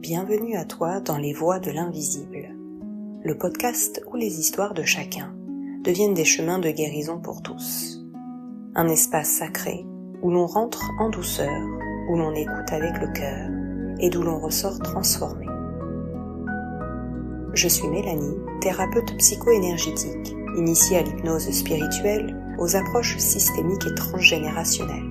Bienvenue à toi dans les voies de l'invisible, le podcast où les histoires de chacun deviennent des chemins de guérison pour tous. Un espace sacré où l'on rentre en douceur, où l'on écoute avec le cœur et d'où l'on ressort transformé. Je suis Mélanie, thérapeute psycho-énergétique, initiée à l'hypnose spirituelle, aux approches systémiques et transgénérationnelles.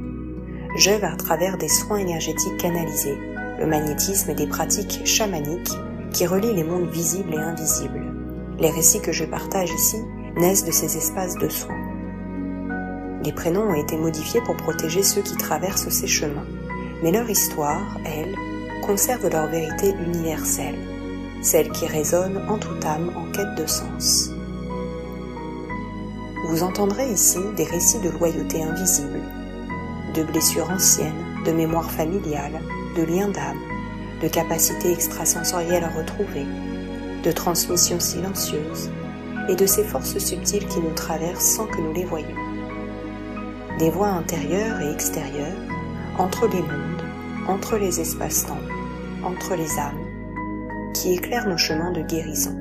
J'œuvre à travers des soins énergétiques canalisés, le magnétisme et des pratiques chamaniques qui relient les mondes visibles et invisibles. Les récits que je partage ici naissent de ces espaces de soins. Les prénoms ont été modifiés pour protéger ceux qui traversent ces chemins, mais leur histoire, elle, conserve leur vérité universelle, celle qui résonne en toute âme en quête de sens. Vous entendrez ici des récits de loyauté invisible, de blessures anciennes, de mémoires familiales, de liens d'âme, de capacités extrasensorielles à retrouver, de transmissions silencieuses et de ces forces subtiles qui nous traversent sans que nous les voyions. Des voies intérieures et extérieures, entre les mondes, entre les espaces-temps, entre les âmes, qui éclairent nos chemins de guérison.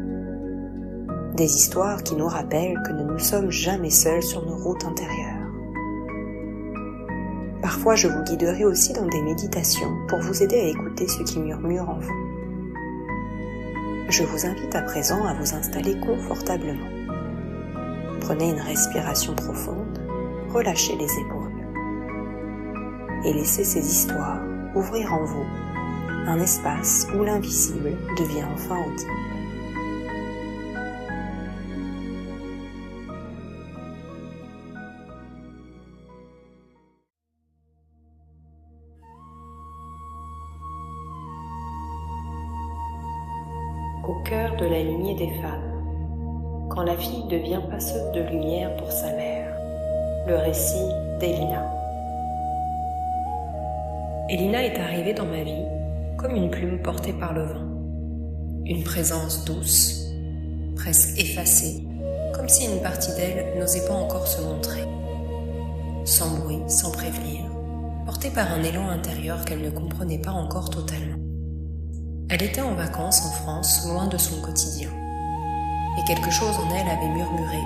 Des histoires qui nous rappellent que nous ne sommes jamais seuls sur nos routes intérieures. Parfois, je vous guiderai aussi dans des méditations pour vous aider à écouter ce qui murmure en vous. Je vous invite à présent à vous installer confortablement. Prenez une respiration profonde, relâchez les épaules et laissez ces histoires ouvrir en vous un espace où l'invisible devient enfin audible. Au cœur de la lignée des femmes, quand la fille devient passeuse de lumière pour sa mère. Le récit d'Elina. Elina est arrivée dans ma vie comme une plume portée par le vent. Une présence douce, presque effacée, comme si une partie d'elle n'osait pas encore se montrer. Sans bruit, sans prévenir, portée par un élan intérieur qu'elle ne comprenait pas encore totalement. Elle était en vacances en France, loin de son quotidien. Et quelque chose en elle avait murmuré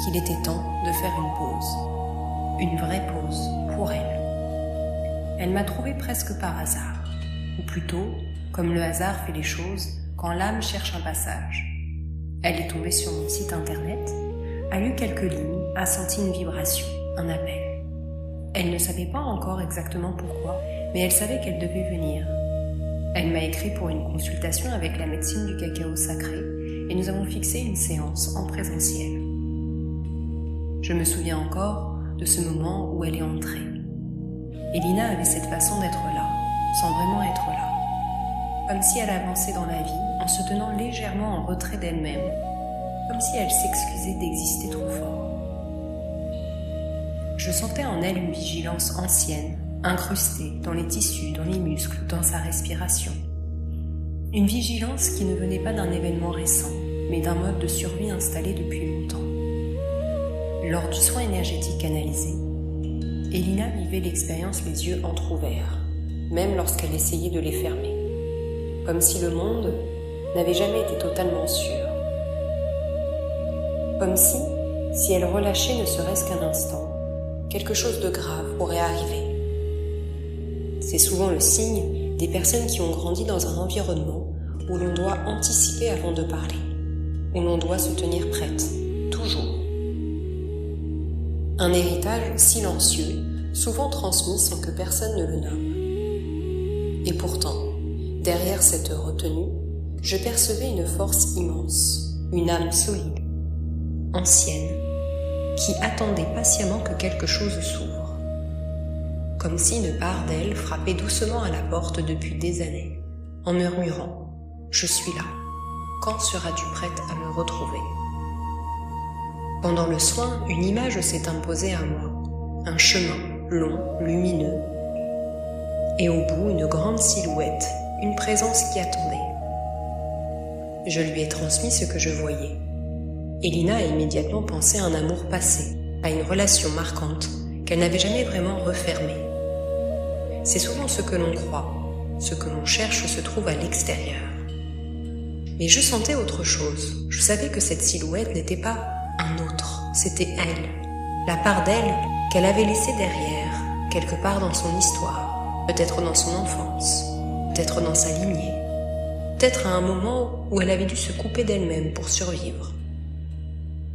qu'il était temps de faire une pause. Une vraie pause, pour elle. Elle m'a trouvée presque par hasard. Ou plutôt, comme le hasard fait les choses, quand l'âme cherche un passage. Elle est tombée sur mon site internet, a lu quelques lignes, a senti une vibration, un appel. Elle ne savait pas encore exactement pourquoi, mais elle savait qu'elle devait venir. Elle m'a écrit pour une consultation avec la médecine du cacao sacré et nous avons fixé une séance en présentiel. Je me souviens encore de ce moment où elle est entrée. Elina avait cette façon d'être là, sans vraiment être là. Comme si elle avançait dans la vie en se tenant légèrement en retrait d'elle-même, comme si elle s'excusait d'exister trop fort. Je sentais en elle une vigilance ancienne, incrustée dans les tissus, dans les muscles, dans sa respiration. Une vigilance qui ne venait pas d'un événement récent, mais d'un mode de survie installé depuis longtemps. Lors du soin énergétique canalisé, Elina vivait l'expérience les yeux entr'ouverts, même lorsqu'elle essayait de les fermer, comme si le monde n'avait jamais été totalement sûr. Comme si elle relâchait ne serait-ce qu'un instant, quelque chose de grave pourrait arriver. C'est souvent le signe des personnes qui ont grandi dans un environnement où l'on doit anticiper avant de parler, où l'on doit se tenir prête, toujours. Un héritage silencieux, souvent transmis sans que personne ne le nomme. Et pourtant, derrière cette retenue, je percevais une force immense, une âme solide, ancienne, qui attendait patiemment que quelque chose s'ouvre. Comme si une part d'elle frappait doucement à la porte depuis des années, en murmurant « Je suis là, quand seras-tu prête à me retrouver ?» Pendant le soin, une image s'est imposée à moi, un chemin long, lumineux, et au bout une grande silhouette, une présence qui attendait. Je lui ai transmis ce que je voyais. Elina a immédiatement pensé à un amour passé, à une relation marquante qu'elle n'avait jamais vraiment refermée. C'est souvent ce que l'on croit, ce que l'on cherche se trouve à l'extérieur. Mais je sentais autre chose. Je savais que cette silhouette n'était pas un autre, c'était elle. La part d'elle qu'elle avait laissée derrière, quelque part dans son histoire, peut-être dans son enfance, peut-être dans sa lignée, peut-être à un moment où elle avait dû se couper d'elle-même pour survivre.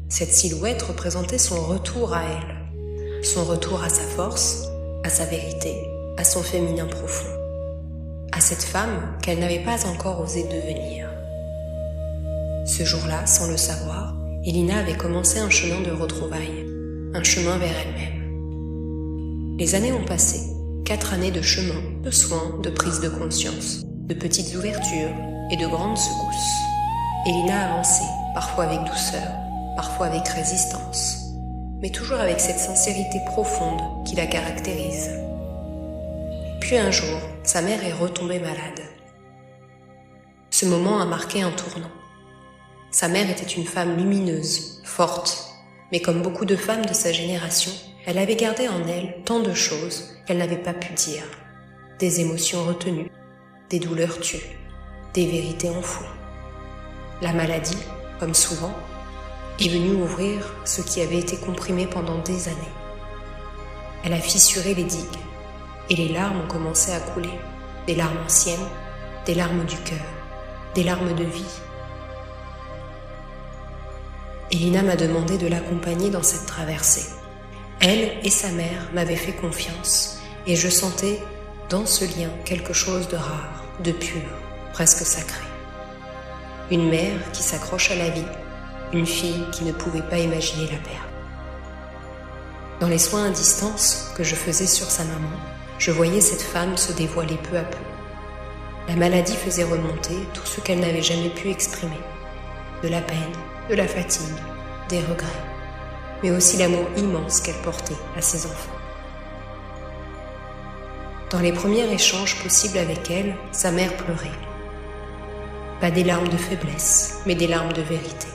Cette silhouette représentait son retour à elle, son retour à sa force, à sa vérité, à son féminin profond, à cette femme qu'elle n'avait pas encore osé devenir. Ce jour-là, sans le savoir, Elina avait commencé un chemin de retrouvailles, un chemin vers elle-même. Les années ont passé, 4 années de chemin, de soins, de prise de conscience, de petites ouvertures et de grandes secousses. Elina avançait, parfois avec douceur, parfois avec résistance, mais toujours avec cette sincérité profonde qui la caractérise. Puis un jour, sa mère est retombée malade. Ce moment a marqué un tournant. Sa mère était une femme lumineuse, forte, mais comme beaucoup de femmes de sa génération, elle avait gardé en elle tant de choses qu'elle n'avait pas pu dire. Des émotions retenues, des douleurs tues, des vérités enfouies. La maladie, comme souvent, est venue ouvrir ce qui avait été comprimé pendant des années. Elle a fissuré les digues, et les larmes ont commencé à couler, des larmes anciennes, des larmes du cœur, des larmes de vie. Elina m'a demandé de l'accompagner dans cette traversée. Elle et sa mère m'avaient fait confiance, et je sentais dans ce lien quelque chose de rare, de pur, presque sacré. Une mère qui s'accroche à la vie, une fille qui ne pouvait pas imaginer la perdre. Dans les soins à distance que je faisais sur sa maman, je voyais cette femme se dévoiler peu à peu. La maladie faisait remonter tout ce qu'elle n'avait jamais pu exprimer. De la peine, de la fatigue, des regrets, mais aussi l'amour immense qu'elle portait à ses enfants. Dans les premiers échanges possibles avec elle, sa mère pleurait. Pas des larmes de faiblesse, mais des larmes de vérité.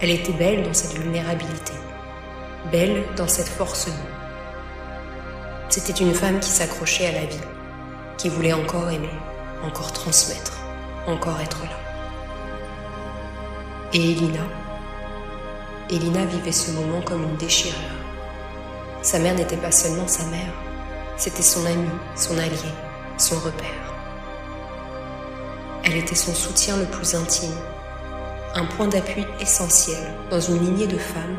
Elle était belle dans cette vulnérabilité, belle dans cette force nue. C'était une femme qui s'accrochait à la vie, qui voulait encore aimer, encore transmettre, encore être là. Et Elina vivait ce moment comme une déchirure. Sa mère n'était pas seulement sa mère, c'était son amie, son allié, son repère. Elle était son soutien le plus intime, un point d'appui essentiel dans une lignée de femmes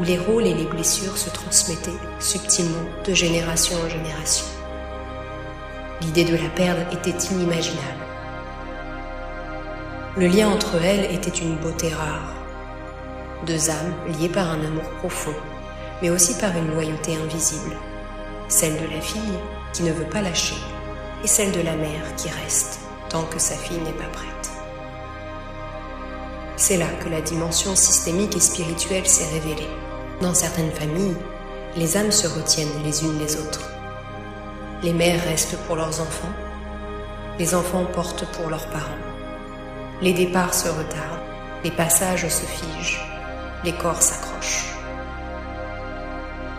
où les rôles et les blessures se transmettaient subtilement de génération en génération. L'idée de la perdre était inimaginable. Le lien entre elles était une beauté rare. 2 âmes liées par un amour profond, mais aussi par une loyauté invisible. Celle de la fille qui ne veut pas lâcher, et celle de la mère qui reste tant que sa fille n'est pas prête. C'est là que la dimension systémique et spirituelle s'est révélée. Dans certaines familles, les âmes se retiennent les unes les autres. Les mères restent pour leurs enfants, les enfants portent pour leurs parents. Les départs se retardent, les passages se figent, les corps s'accrochent.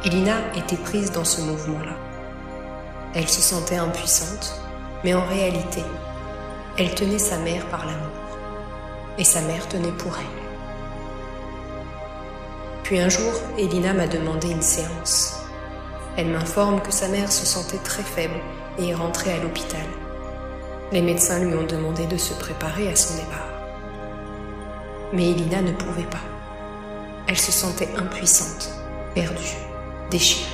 Elina était prise dans ce mouvement-là. Elle se sentait impuissante, mais en réalité, elle tenait sa mère par l'amour, et sa mère tenait pour elle. Puis un jour, Elina m'a demandé une séance. Elle m'informe que sa mère se sentait très faible et est rentrée à l'hôpital. Les médecins lui ont demandé de se préparer à son départ. Mais Elina ne pouvait pas. Elle se sentait impuissante, perdue, déchirée.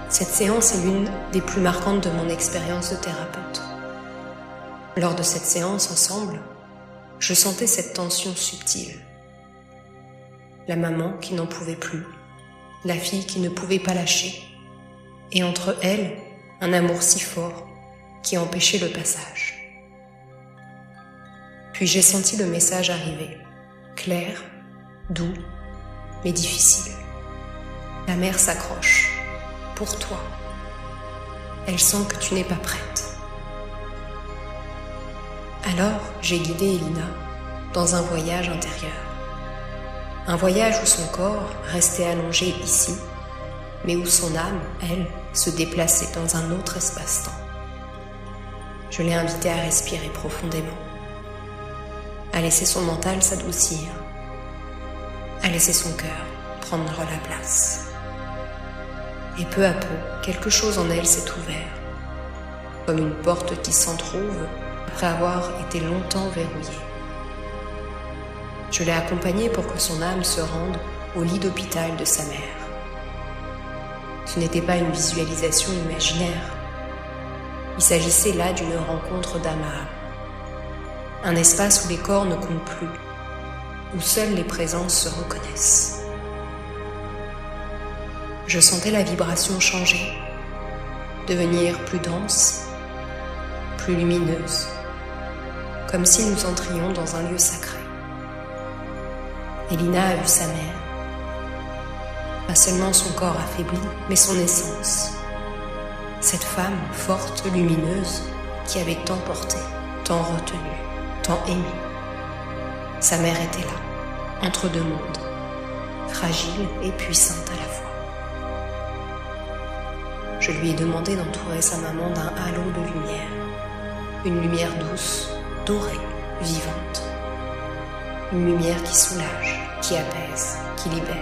Cette séance est l'une des plus marquantes de mon expérience de thérapeute. Lors de cette séance ensemble, je sentais cette tension subtile. La maman qui n'en pouvait plus, la fille qui ne pouvait pas lâcher, et entre elles, un amour si fort qui empêchait le passage. Puis j'ai senti le message arriver, clair, doux, mais difficile. La mère s'accroche, pour toi. Elle sent que tu n'es pas prête. Alors j'ai guidé Elina dans un voyage intérieur. Un voyage où son corps restait allongé ici, mais où son âme, elle, se déplaçait dans un autre espace-temps. Je l'ai invité à respirer profondément, à laisser son mental s'adoucir, à laisser son cœur prendre la place. Et peu à peu, quelque chose en elle s'est ouvert, comme une porte qui s'entr'ouvre après avoir été longtemps verrouillée. Je l'ai accompagnée pour que son âme se rende au lit d'hôpital de sa mère. Ce n'était pas une visualisation imaginaire. Il s'agissait là d'une rencontre d'âme à âme. Un espace où les corps ne comptent plus, où seules les présences se reconnaissent. Je sentais la vibration changer, devenir plus dense, plus lumineuse, comme si nous entrions dans un lieu sacré. Elina a vu sa mère, pas seulement son corps affaibli, mais son essence. Cette femme forte, lumineuse, qui avait tant porté, tant retenu, tant aimé. Sa mère était là, entre deux mondes, fragile et puissante à la fois. Je lui ai demandé d'entourer sa maman d'un halo de lumière, une lumière douce, dorée, vivante. Une lumière qui soulage, qui apaise, qui libère.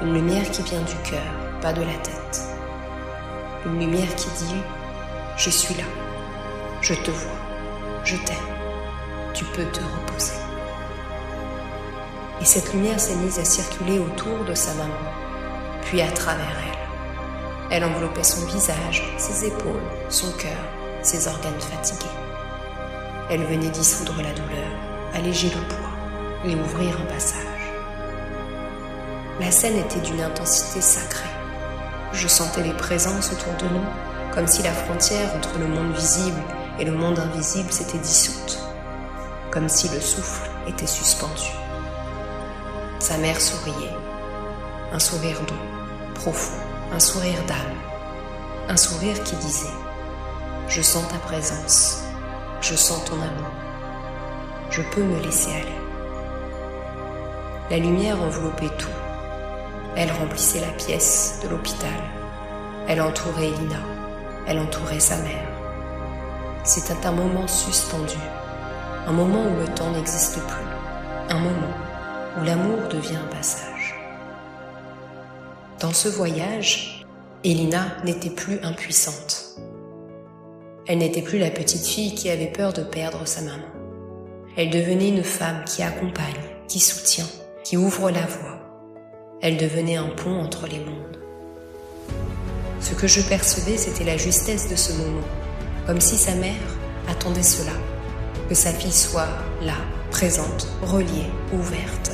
Une lumière qui vient du cœur, pas de la tête. Une lumière qui dit « Je suis là, je te vois, je t'aime, tu peux te reposer ». Et cette lumière s'est mise à circuler autour de sa maman, puis à travers elle. Elle enveloppait son visage, ses épaules, son cœur, ses organes fatigués. Elle venait dissoudre la douleur, alléger le poids et ouvrir un passage. La scène était d'une intensité sacrée. Je sentais les présences autour de nous, comme si la frontière entre le monde visible et le monde invisible s'était dissoute, comme si le souffle était suspendu. Sa mère souriait, un sourire doux, profond, un sourire d'âme, un sourire qui disait « Je sens ta présence, je sens ton amour, je peux me laisser aller ». La lumière enveloppait tout. Elle remplissait la pièce de l'hôpital. Elle entourait Elina. Elle entourait sa mère. C'était un moment suspendu. Un moment où le temps n'existe plus. Un moment où l'amour devient un passage. Dans ce voyage, Elina n'était plus impuissante. Elle n'était plus la petite fille qui avait peur de perdre sa maman. Elle devenait une femme qui accompagne, qui soutient, qui ouvre la voie. Elle devenait un pont entre les mondes. Ce que je percevais, c'était la justesse de ce moment, comme si sa mère attendait cela, que sa fille soit là, présente, reliée, ouverte.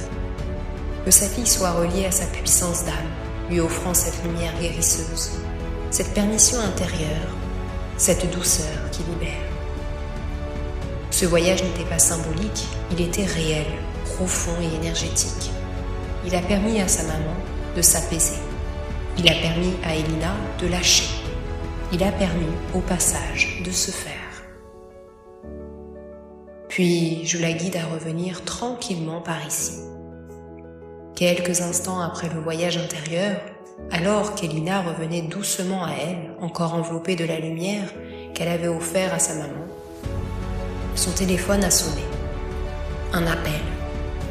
Que sa fille soit reliée à sa puissance d'âme, lui offrant cette lumière guérisseuse, cette permission intérieure, cette douceur qui libère. Ce voyage n'était pas symbolique, il était réel, profond et énergétique. Il a permis à sa maman de s'apaiser. Il a permis à Elina de lâcher. Il a permis au passage de se faire. Puis je la guide à revenir tranquillement par ici. Quelques instants après le voyage intérieur, alors qu'Elina revenait doucement à elle, encore enveloppée de la lumière qu'elle avait offert à sa maman, son téléphone a sonné. Un appel.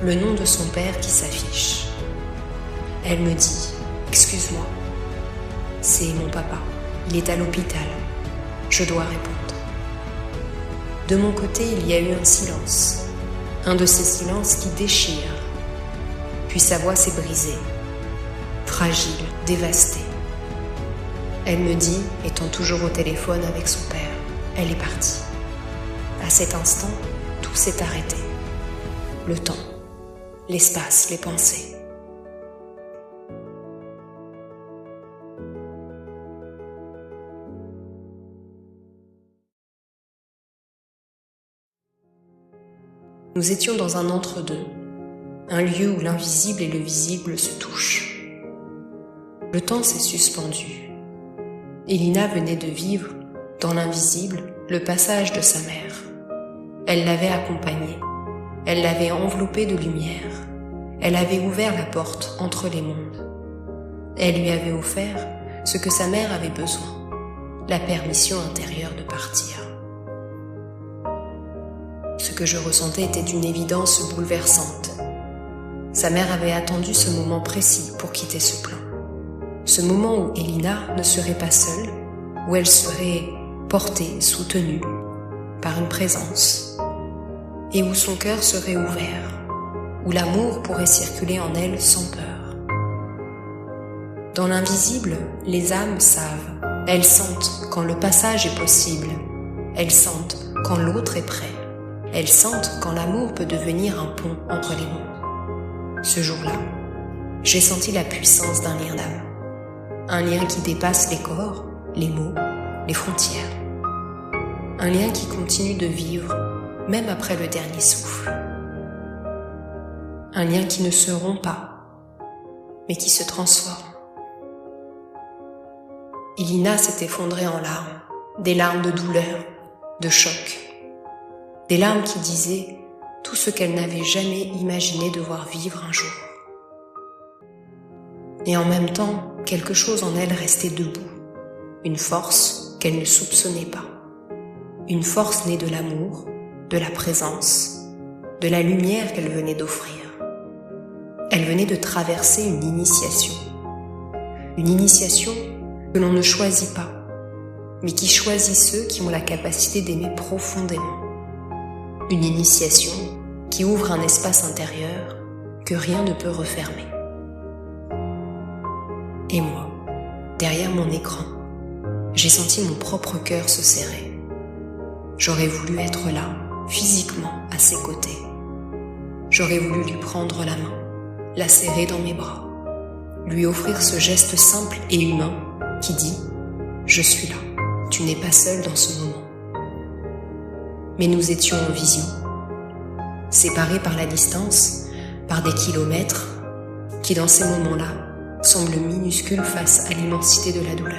Le nom de son père qui s'affiche. Elle me dit « Excuse-moi, c'est mon papa, il est à l'hôpital, je dois répondre ». De mon côté, il y a eu un silence, un de ces silences qui déchirent. Puis sa voix s'est brisée, fragile, dévastée. Elle me dit, étant toujours au téléphone avec son père, elle est partie. À cet instant, tout s'est arrêté. Le temps. L'espace, les pensées. Nous étions dans un entre-deux, un lieu où l'invisible et le visible se touchent. Le temps s'est suspendu. Elina venait de vivre, dans l'invisible, le passage de sa mère. Elle l'avait accompagnée. Elle l'avait enveloppée de lumière. Elle avait ouvert la porte entre les mondes. Elle lui avait offert ce que sa mère avait besoin, la permission intérieure de partir. Ce que je ressentais était d'une évidence bouleversante. Sa mère avait attendu ce moment précis pour quitter ce plan. Ce moment où Elina ne serait pas seule, où elle serait portée, soutenue par une présence, et où son cœur serait ouvert, où l'amour pourrait circuler en elle sans peur. Dans l'invisible, les âmes savent, elles sentent quand le passage est possible, elles sentent quand l'autre est prêt, elles sentent quand l'amour peut devenir un pont entre les mondes. Ce jour-là, j'ai senti la puissance d'un lien d'âme. Un lien qui dépasse les corps, les mots, les frontières. Un lien qui continue de vivre, même après le dernier souffle. Un lien qui ne se rompt pas, mais qui se transforme. Elina s'est effondrée en larmes, des larmes de douleur, de choc. Des larmes qui disaient tout ce qu'elle n'avait jamais imaginé devoir vivre un jour. Et en même temps, quelque chose en elle restait debout, une force qu'elle ne soupçonnait pas, une force née de l'amour, de la présence, de la lumière qu'elle venait d'offrir. Elle venait de traverser une initiation que l'on ne choisit pas, mais qui choisit ceux qui ont la capacité d'aimer profondément. Une initiation qui ouvre un espace intérieur que rien ne peut refermer. Et moi, derrière mon écran, j'ai senti mon propre cœur se serrer. J'aurais voulu être là, physiquement, à ses côtés. J'aurais voulu lui prendre la main, la serrer dans mes bras, lui offrir ce geste simple et humain qui dit « Je suis là, tu n'es pas seul dans ce moment ». Mais nous étions en vision, séparés par la distance, par des kilomètres, qui dans ces moments-là semblent minuscules face à l'immensité de la douleur.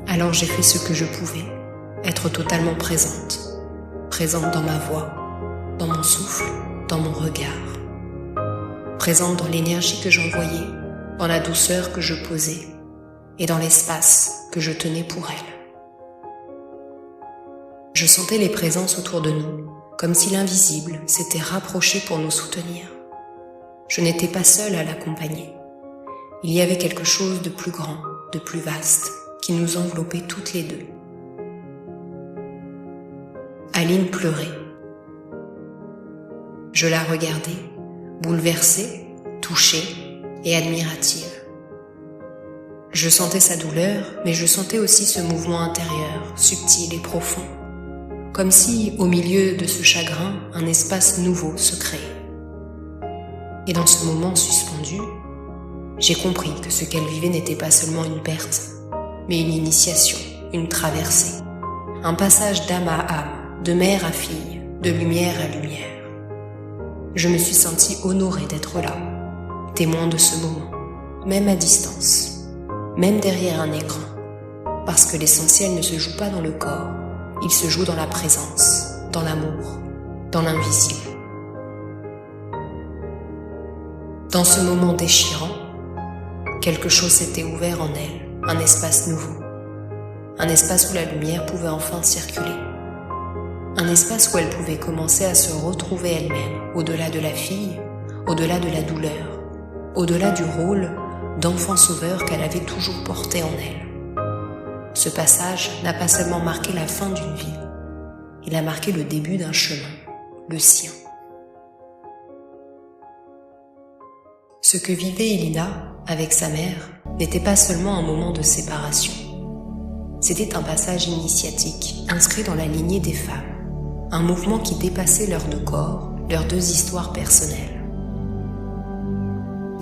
Alors j'ai fait ce que je pouvais, être totalement présente dans ma voix, dans mon souffle, dans mon regard, présente dans l'énergie que j'envoyais, dans la douceur que je posais et dans l'espace que je tenais pour elle. Je sentais les présences autour de nous, comme si l'invisible s'était rapproché pour nous soutenir. Je n'étais pas seule à l'accompagner. Il y avait quelque chose de plus grand, de plus vaste, qui nous enveloppait toutes les deux. Aline pleurait. Je la regardais, bouleversée, touchée et admirative. Je sentais sa douleur, mais je sentais aussi ce mouvement intérieur, subtil et profond. Comme si, au milieu de ce chagrin, un espace nouveau se créait. Et dans ce moment suspendu, j'ai compris que ce qu'elle vivait n'était pas seulement une perte, mais une initiation, une traversée, un passage d'âme à âme, de mère à fille, de lumière à lumière. Je me suis sentie honorée d'être là, témoin de ce moment, même à distance, même derrière un écran, parce que l'essentiel ne se joue pas dans le corps, il se joue dans la présence, dans l'amour, dans l'invisible. Dans ce moment déchirant, quelque chose s'était ouvert en elle, un espace nouveau. Un espace où la lumière pouvait enfin circuler. Un espace où elle pouvait commencer à se retrouver elle-même, au-delà de la fille, au-delà de la douleur, au-delà du rôle d'enfant sauveur qu'elle avait toujours porté en elle. Ce passage n'a pas seulement marqué la fin d'une vie, il a marqué le début d'un chemin, le sien. Ce que vivait Elina avec sa mère n'était pas seulement un moment de séparation. C'était un passage initiatique inscrit dans la lignée des femmes, un mouvement qui dépassait leurs deux corps, leurs deux histoires personnelles.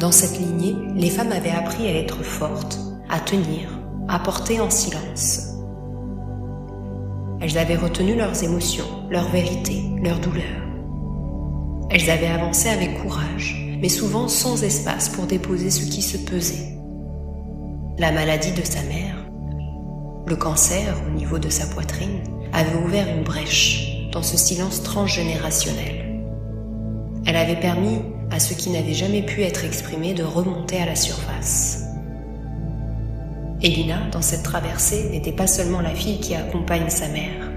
Dans cette lignée, les femmes avaient appris à être fortes, à tenir, à porter en silence. Elles avaient retenu leurs émotions, leurs vérités, leurs douleurs. Elles avaient avancé avec courage, mais souvent sans espace pour déposer ce qui se pesait. La maladie de sa mère, le cancer au niveau de sa poitrine, avait ouvert une brèche dans ce silence transgénérationnel. Elle avait permis à ce qui n'avait jamais pu être exprimé de remonter à la surface. Elina, dans cette traversée, n'était pas seulement la fille qui accompagne sa mère.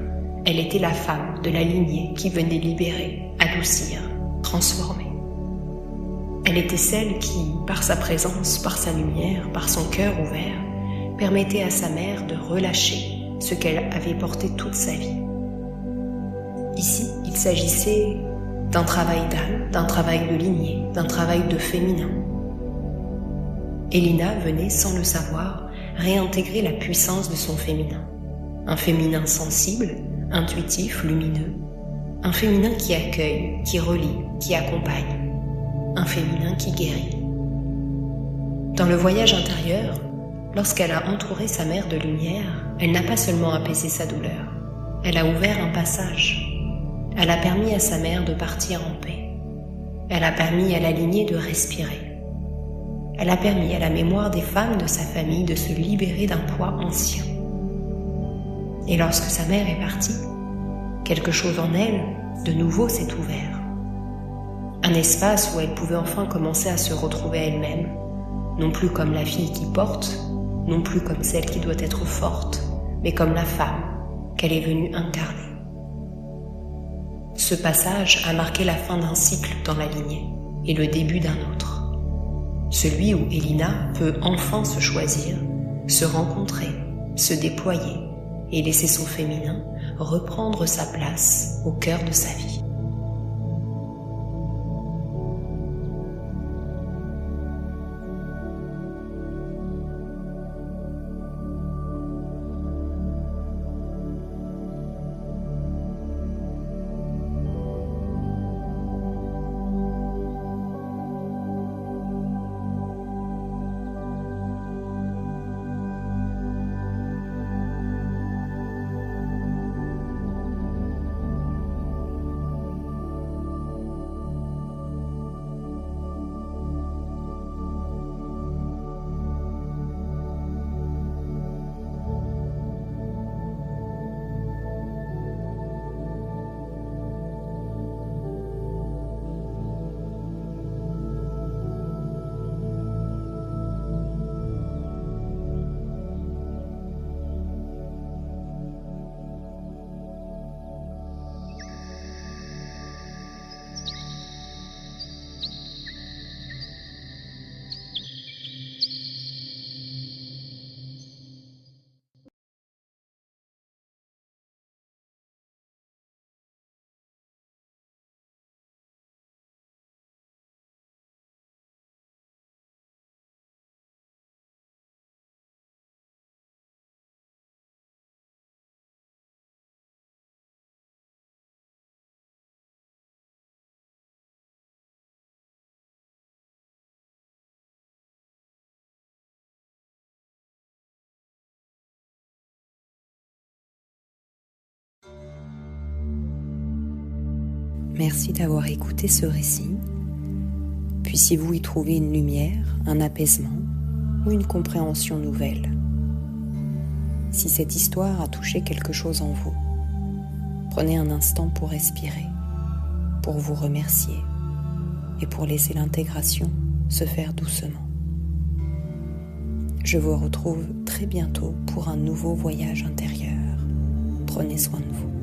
Elle était la femme de la lignée qui venait libérer, adoucir, transformer. Elle était celle qui, par sa présence, par sa lumière, par son cœur ouvert, permettait à sa mère de relâcher ce qu'elle avait porté toute sa vie. Ici, il s'agissait d'un travail d'âme, d'un travail de lignée, d'un travail de féminin. Elina venait, sans le savoir, réintégrer la puissance de son féminin. Un féminin sensible, intuitif, lumineux. Un féminin qui accueille, qui relie, qui accompagne. Un féminin qui guérit. Dans le voyage intérieur, lorsqu'elle a entouré sa mère de lumière, elle n'a pas seulement apaisé sa douleur, elle a ouvert un passage. Elle a permis à sa mère de partir en paix. Elle a permis à la lignée de respirer. Elle a permis à la mémoire des femmes de sa famille de se libérer d'un poids ancien. Et lorsque sa mère est partie, quelque chose en elle, de nouveau, s'est ouvert. Un espace où elle pouvait enfin commencer à se retrouver elle-même, non plus comme la fille qui porte, non plus comme celle qui doit être forte, mais comme la femme qu'elle est venue incarner. Ce passage a marqué la fin d'un cycle dans la lignée et le début d'un autre. Celui où Elina peut enfin se choisir, se rencontrer, se déployer et laisser son féminin reprendre sa place au cœur de sa vie. Merci d'avoir écouté ce récit. Puissiez-vous y trouver une lumière, un apaisement ou une compréhension nouvelle. Si cette histoire a touché quelque chose en vous, prenez un instant pour respirer, pour vous remercier et pour laisser l'intégration se faire doucement. Je vous retrouve très bientôt pour un nouveau voyage intérieur. Prenez soin de vous.